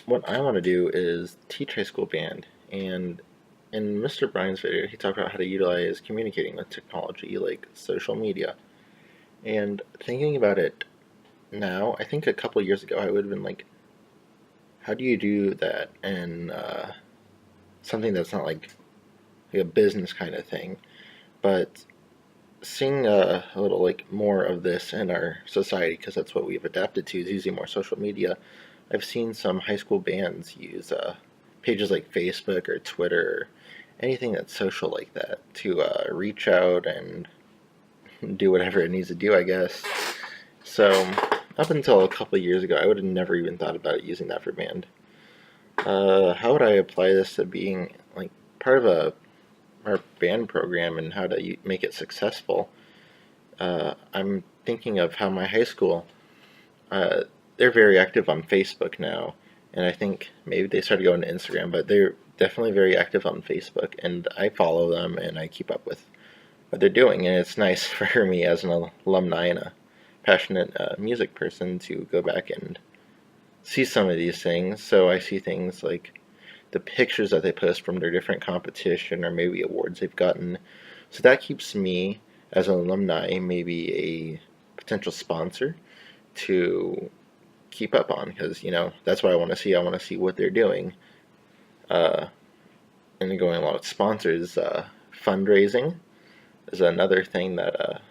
what I want to do is teach high school band. And in Mr. Bryan's video, he talked about how to utilize communicating with technology like social media. And thinking about it now, I think a couple years ago I would have been like, how do you do that in something that's not like a business kind of thing? But seeing a little like more of this in our society, because that's what we've adapted to, is using more social media. I've seen some high school bands use pages like Facebook or Twitter, or anything that's social like that, to reach out and do whatever it needs to do, I guess. So, up until a couple of years ago, I would have never even thought about using that for band. How would I apply this to being like part of our band program and how to make it successful? I'm thinking of how my high school, uh, they're very active on Facebook now, and I think maybe they started going to Instagram, but they're definitely very active on Facebook, and I follow them and I keep up with what they're doing, and it's nice for me as an alumni and a passionate music person to go back and see some of these things. So I see things like the pictures that they post from their different competition or maybe awards they've gotten. So that keeps me as an alumni maybe a potential sponsor to keep up on, because that's what I want to see. I want to see what they're doing. Uh, and then going along with sponsors, fundraising is another thing that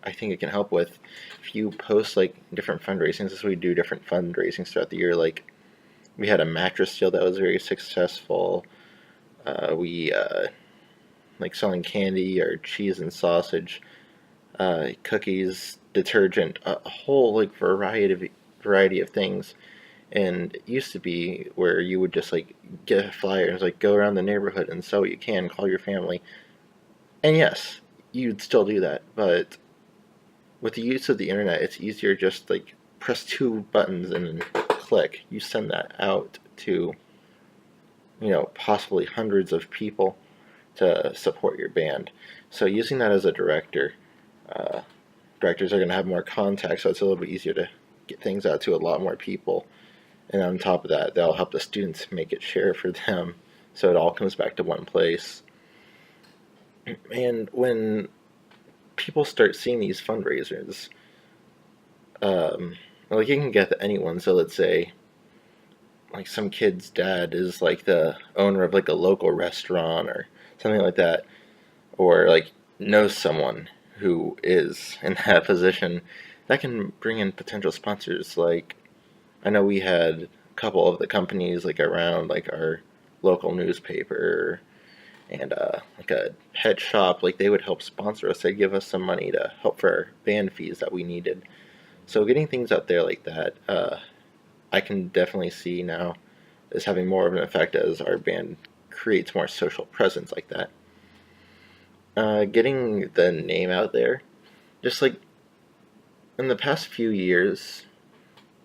I think it can help with. If you post like different fundraisings, as we do different fundraisings throughout the year, like we had a mattress deal that was very successful. We like selling candy or cheese and sausage, cookies, detergent, a whole like variety of things. And it used to be where you would just like get a flyer and like go around the neighborhood and sell what you can, call your family. And yes, you'd still do that, but with the use of the internet, it's easier just like press two buttons and then click. You send that out to possibly hundreds of people to support your band. So using that as a director, uh, directors are going to have more contacts, so it's a little bit easier to get things out to a lot more people. And on top of that, they'll help the students make it share for them, so it all comes back to one place. And when people start seeing these fundraisers, like you can get anyone. So let's say like some kid's dad is like the owner of like a local restaurant or something like that, or like knows someone who is in that position, that can bring in potential sponsors. Like I know we had a couple of the companies like around like our local newspaper and like a pet shop, like they would help sponsor us. They'd give us some money to help for our band fees that we needed. So getting things out there like that, I can definitely see now as having more of an effect as our band creates more social presence like that. Getting the name out there, just like in the past few years,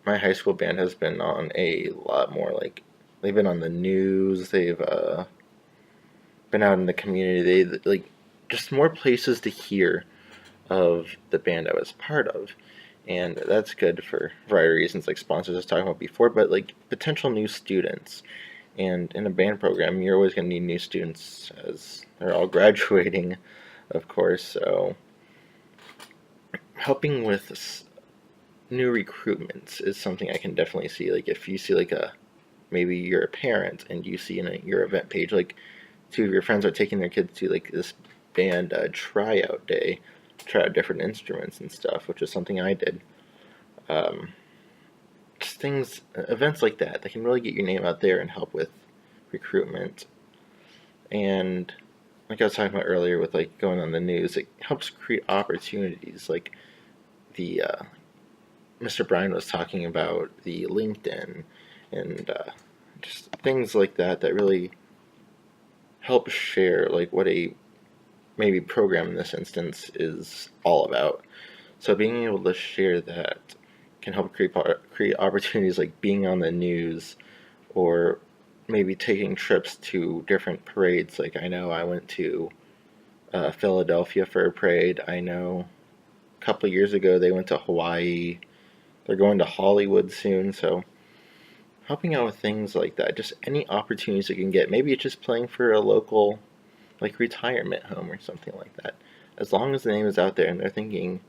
my high school band has been on a lot more, like they've been on the news, they've been out in the community, they like just more places to hear of the band I was part of. And that's good for a variety of reasons, like sponsors I was talking about before, but like potential new students. And in a band program, you're always going to need new students as they're all graduating, of course. So helping with new recruitments is something I can definitely see. Like if you see like maybe you're a parent and you see in your event page like two of your friends are taking their kids to like this band tryout day, try out different instruments and stuff, which is something I did. Um, just things, events like that can really get your name out there and help with recruitment. And like I was talking about earlier with like going on the news, it helps create opportunities. Like the Mr. Bryan was talking about the LinkedIn and just things like that that really help share like what a maybe program in this instance is all about. So being able to share that can help create opportunities like being on the news, or maybe taking trips to different parades. Like I know I went to Philadelphia for a parade. I know a couple of years ago they went to Hawaii. They're going to Hollywood soon, so helping out with things like that, just any opportunities you can get. Maybe it's just playing for a local, like, retirement home or something like that. As long as the name is out there and they're thinking,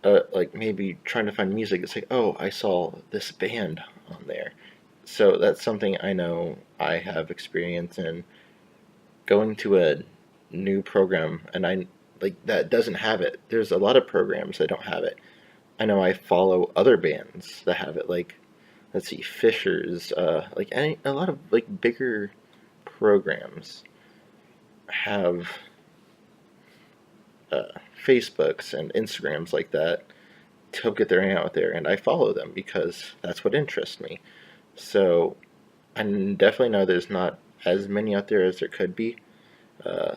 like maybe trying to find music, it's like, oh, I saw this band on there. So that's something I know I have experience in, going to a new program and I like that doesn't have it. There's a lot of programs that don't have it. I know I follow other bands that have it, like, let's see, Fishers, like a lot of like bigger programs have Facebooks and Instagrams like that to help get their name out there, and I follow them because that's what interests me. So I definitely know there's not as many out there as there could be. Uh,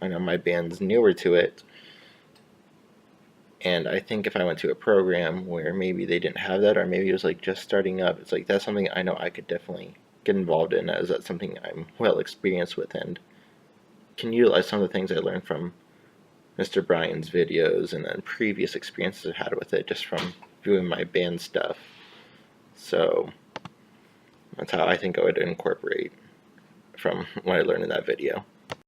I know my band's newer to it, and I think if I went to a program where maybe they didn't have that, or maybe it was like just starting up, it's like that's something I know I could definitely get involved in, as that's something I'm well experienced with and can utilize some of the things I learned from Mr. Bryan's videos and then previous experiences I had with it just from viewing my band stuff. So that's how I think I would incorporate from what I learned in that video.